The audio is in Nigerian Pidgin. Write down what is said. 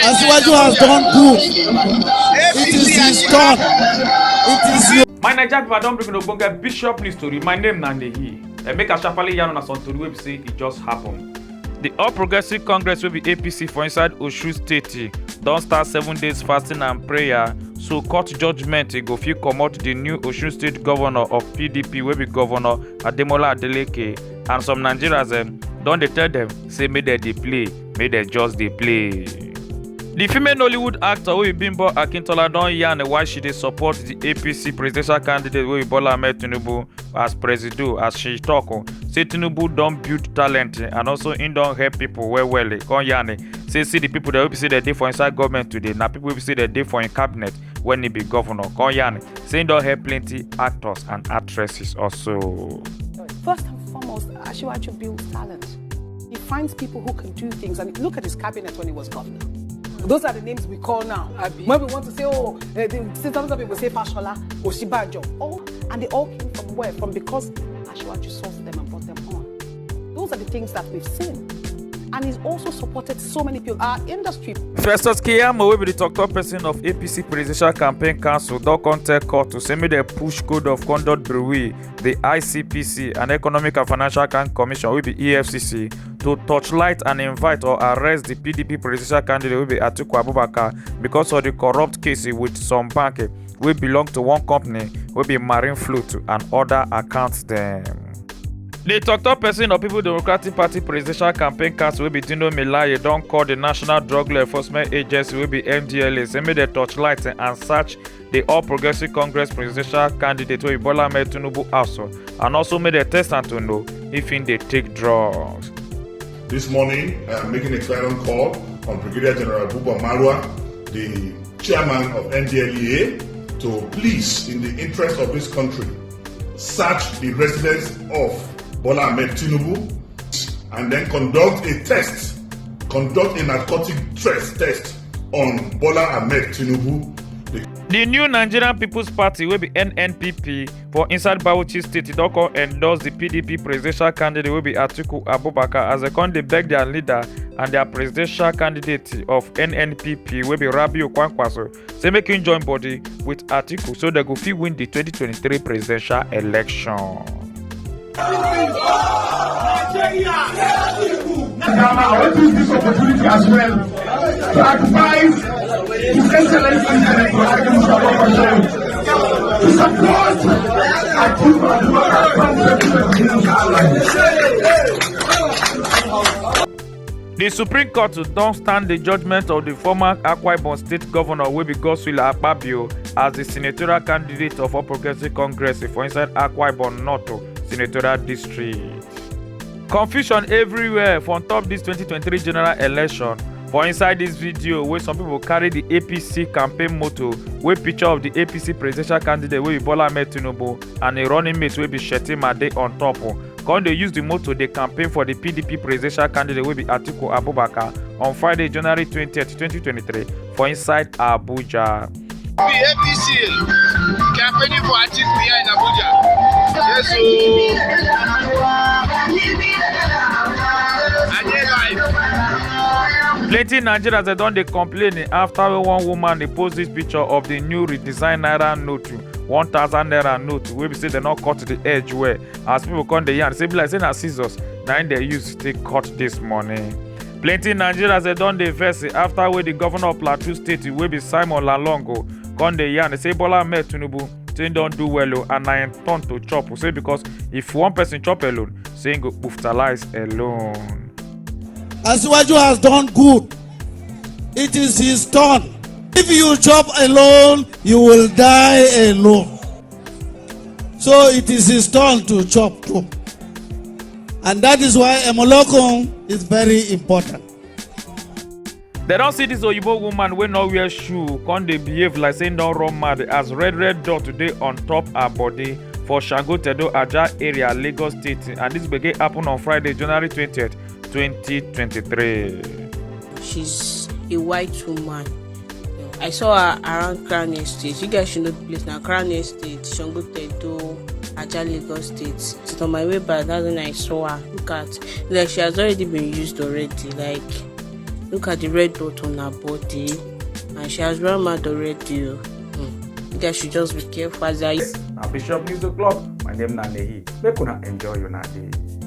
Asiwaju has done good. It is his turn. It is your. My Nigeria people don't bring no bonga BishopTv story. My name Nandehi. Make a sharply yarn on a son to the website. It just happened. The All Progressive Congress will be APC for inside Osun State. Don't start 7 days fasting and prayer. So court judgment go fit comot the new Osun State governor of PDP will be Governor Ademola Adeleke, and some Nigerians don dey tell them say make they play, make they just dey play. The female Nollywood actor wey be Bimbo Akintola don yarn why she dey support the APC presidential candidate wey be Bola Ahmed Tinubu as presido, as she talk say Tinubu don build talent and also im don help people well. Come yarn say see the people that wey be say they dey for inside government today na people wey be say they dey for im cabinet when he be governor. Come yarn say im don help plenty actors and actresses also. First and foremost, Asiwaju builds talent. He finds people who can do things. And look at his cabinet when he was governor. Those are the names we call now. When we want to say, some people say Fashola, Oshibajo. And they all came from where? From because Asiwaju sourced them and brought them on. Those are the things that we've seen. And he's also supported so many people. Our industry. Festus Keyamo will be the talk person of APC Presidential Campaign Council. Don't contact court to send me the push code of conduct brewery, the ICPC, and Economic and Financial Crime Commission will be EFCC to touchlight and invite or arrest the PDP presidential candidate will be Atiku Abubakar because of the corrupt case with some bank will belong to one company will be Marine Flute and other accounts them. The talk person of People Democratic Party Presidential Campaign Council will be Dino Melaye don call the National Drug Law Enforcement Agency will be NDLA say make they touchlight and search the All Progressive Congress presidential candidate will be Bola Ahmed Tinubu also, and also make they test and to know if they take drugs. This morning, I am making a clarion call on Brigadier General Buba Marwa, the chairman of NDLEA, to please, in the interest of this country, search the residence of Bola Ahmed Tinubu and then conduct a narcotic test on Bola Ahmed Tinubu. The new Nigerian People's Party will be NNPP for inside Bauchi State. Don't endorse the PDP presidential candidate will be Atiku Abubakar as they come they beg their leader and their presidential candidate of NNPP will be Rabiu Kwankwaso. Say make him join body with Atiku so they go fit win the 2023 presidential election. I want to use this opportunity as well to advise His Excellency to support Atiku Abubakar. The Supreme Court don't stand the judgment of the former Akwa Ibom State Governor will be Godswill Akpabio as the senatorial candidate of All Progressive Congress for inside Akwa Ibom North Senatorial District. Confusion everywhere for on top this 2023 general election. For inside this video where some people carry the APC campaign motto with picture of the APC presidential candidate will be Bola Ahmed Tinubu and a running mate will be Shetima Ade on top. When they use the motto they campaign for the PDP presidential candidate will be Atiku Abubakar on Friday January 20th, 2023 for inside Abuja. The APC campaigning for Atiku here in Abuja. Yes, plenty Nigerians they don dey complain after one woman they post this picture of the new redesigned naira note, 1,000 naira note. We be say they not cut the edge where as people come the yarn say be like say na scissors now they use to cut this money. Plenty Nigerians they don dey vex after where the governor of Plateau State will be Simon Lalongo come the yarn they say Bola Ahmed Tinubu say don't do well and na in turn to chop. Say because if one person chop alone, saying go hospitalize alone. Asiwaju has done good. It is his turn. If you chop alone, you will die alone. So it is his turn to chop too. And that is why Emolokun is very important. They don't see this Oyibo woman wey no wear shoe, come dey behave like saying don't run mad as red dot today on top her body for Shango Tedo Aja area, Lagos State. And this began happen on Friday, January 20th, 2023. She's a white woman. I saw her around Crown Estate. You guys should know the place now. Crown Estate, Shango Tedo Aja, Lagos State. So on my way back, that's when I saw her. Look at, like, she has already been used already. Like, Look at the red dot on her body, and she has run mad already. You guys should just be careful as I. Now Bishop News O'Clock. My name is Nanehi. Make una enjoy your day.